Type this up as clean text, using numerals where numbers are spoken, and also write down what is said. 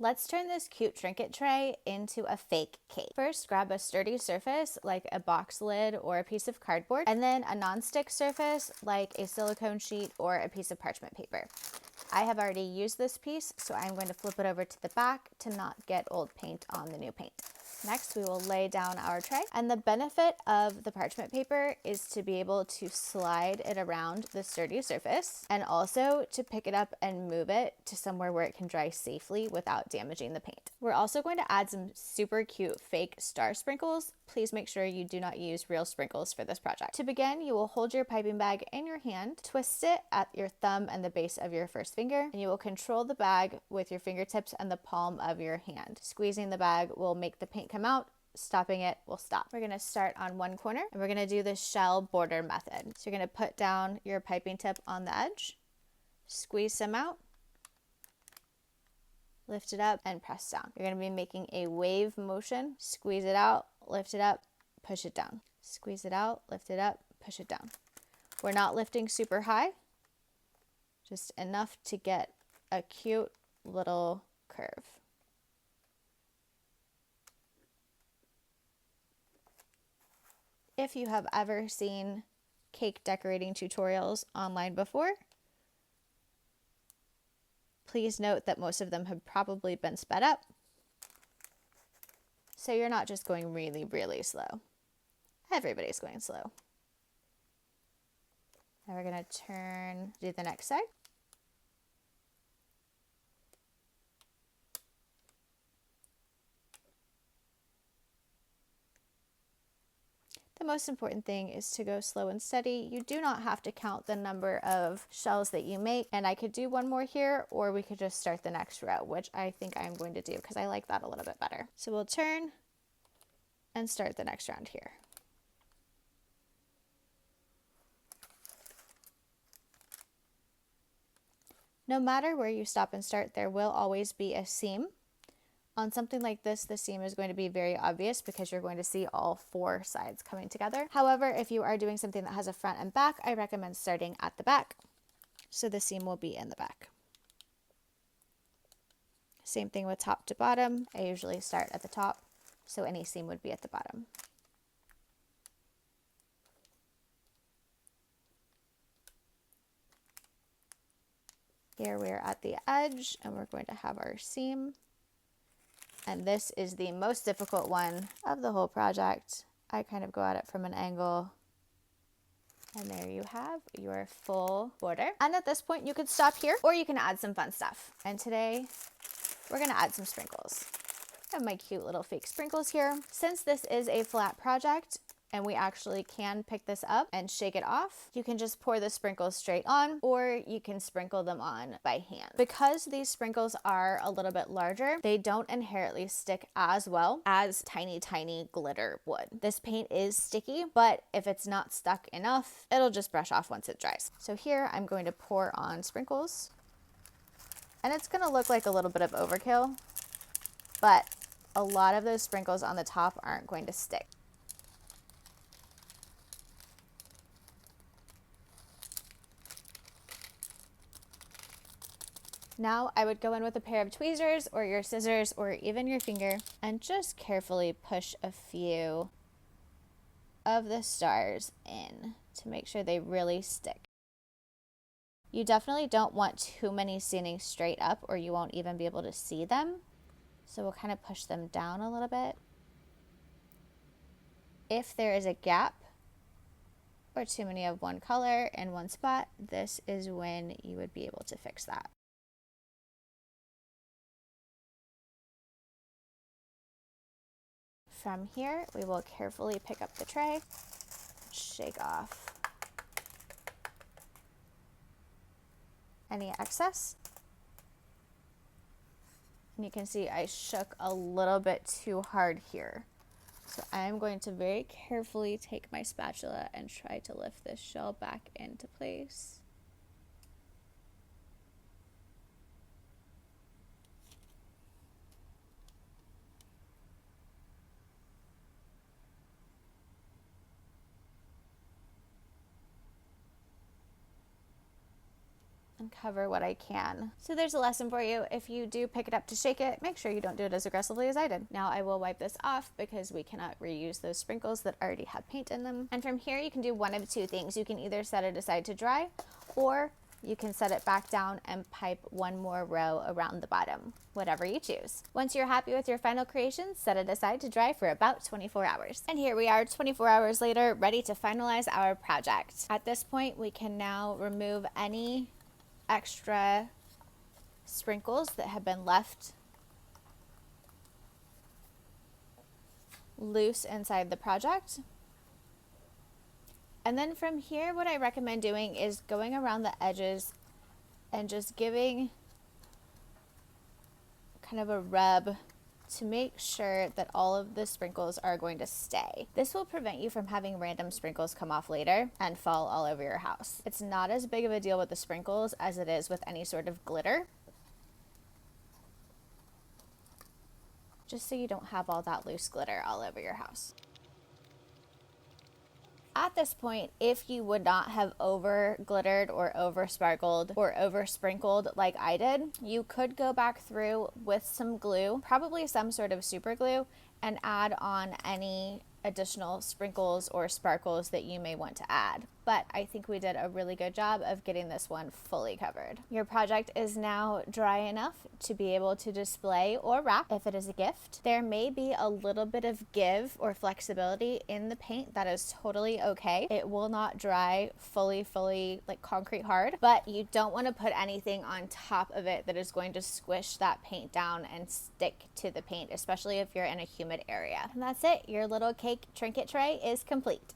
Let's turn this cute trinket tray into a fake cake. First, grab a sturdy surface like a box lid or a piece of cardboard, and then a non-stick surface like a silicone sheet or a piece of parchment paper. I have already used this piece, so I'm going to flip it over to the back to not get old paint on the new paint. Next, we will lay down our tray, and the benefit of the parchment paper is to be able to slide it around the sturdy surface and also to pick it up and move it to somewhere where it can dry safely without damaging the paint. We're also going to add some super cute fake star sprinkles. Please make sure you do not use real sprinkles for this project. To begin, you will hold your piping bag in your hand, twist it at your thumb and the base of your first finger, and you will control the bag with your fingertips and the palm of your hand. Squeezing the bag will make the paint come out. Stopping it will stop. We're going to start on one corner and we're going to do the shell border method. So you're going to put down your piping tip on the edge, squeeze some out, lift it up, and press down. You're going to be making a wave motion. Squeeze it out, lift it up, push it down. Squeeze it out, lift it up, push it down. We're not lifting super high, just enough to get a cute little curve. If you have ever seen cake decorating tutorials online before, please note that most of them have probably been sped up, so you're not just going really, really slow. Everybody's going slow. Now we're going to do the next side. The most important thing is to go slow and steady. You do not have to count the number of shells that you make, and I could do one more here, or we could just start the next row, which I think I'm going to do because I like that a little bit better. So we'll turn and start the next round here. No matter where you stop and start, there will always be a seam. On something like this, the seam is going to be very obvious because you're going to see all four sides coming together. However, if you are doing something that has a front and back, I recommend starting at the back, so the seam will be in the back. Same thing with top to bottom. I usually start at the top, so any seam would be at the bottom. Here we're at the edge, and we're going to have our seam. And this is the most difficult one of the whole project. I kind of go at it from an angle. And there you have your full border. And at this point, you could stop here or you can add some fun stuff. And today, we're gonna add some sprinkles. I have my cute little fake sprinkles here. Since this is a flat project, and we actually can pick this up and shake it off, you can just pour the sprinkles straight on, or you can sprinkle them on by hand. Because these sprinkles are a little bit larger, they don't inherently stick as well as tiny, tiny glitter would. This paint is sticky, but if it's not stuck enough, it'll just brush off once it dries. So here I'm going to pour on sprinkles, and it's gonna look like a little bit of overkill, but a lot of those sprinkles on the top aren't going to stick. Now I would go in with a pair of tweezers or your scissors or even your finger and just carefully push a few of the stars in to make sure they really stick. You definitely don't want too many standing straight up or you won't even be able to see them. So we'll kind of push them down a little bit. If there is a gap or too many of one color in one spot, this is when you would be able to fix that. From here, we will carefully pick up the tray, shake off any excess. And you can see I shook a little bit too hard here. So I'm going to very carefully take my spatula and try to lift this shell back into place. and cover what I can. So there's a lesson for you. If you do pick it up to shake it, make sure you don't do it as aggressively as I did. Now I will wipe this off because we cannot reuse those sprinkles that already had paint in them. And from here you can do one of two things. You can either set it aside to dry, or you can set it back down and pipe one more row around the bottom, whatever you choose. Once you're happy with your final creation, set it aside to dry for about 24 hours. And here we are 24 hours later, ready to finalize our project. At this point, we can now remove any extra sprinkles that have been left loose inside the project. And then from here, what I recommend doing is going around the edges and just giving kind of a rub to make sure that all of the sprinkles are going to stay. This will prevent you from having random sprinkles come off later and fall all over your house. It's not as big of a deal with the sprinkles as it is with any sort of glitter. Just so you don't have all that loose glitter all over your house. At this point, if you would not have over glittered or over sparkled or over sprinkled like I did, you could go back through with some glue, probably some sort of super glue, and add on any additional sprinkles or sparkles that you may want to add. But I think we did a really good job of getting this one fully covered. Your project is now dry enough to be able to display or wrap if it is a gift. There may be a little bit of give or flexibility in the paint. That is totally okay. It will not dry fully like concrete hard, but you don't want to put anything on top of it that is going to squish that paint down and stick to the paint, especially if you're in a humid area. And that's it. Your little cake trinket tray is complete.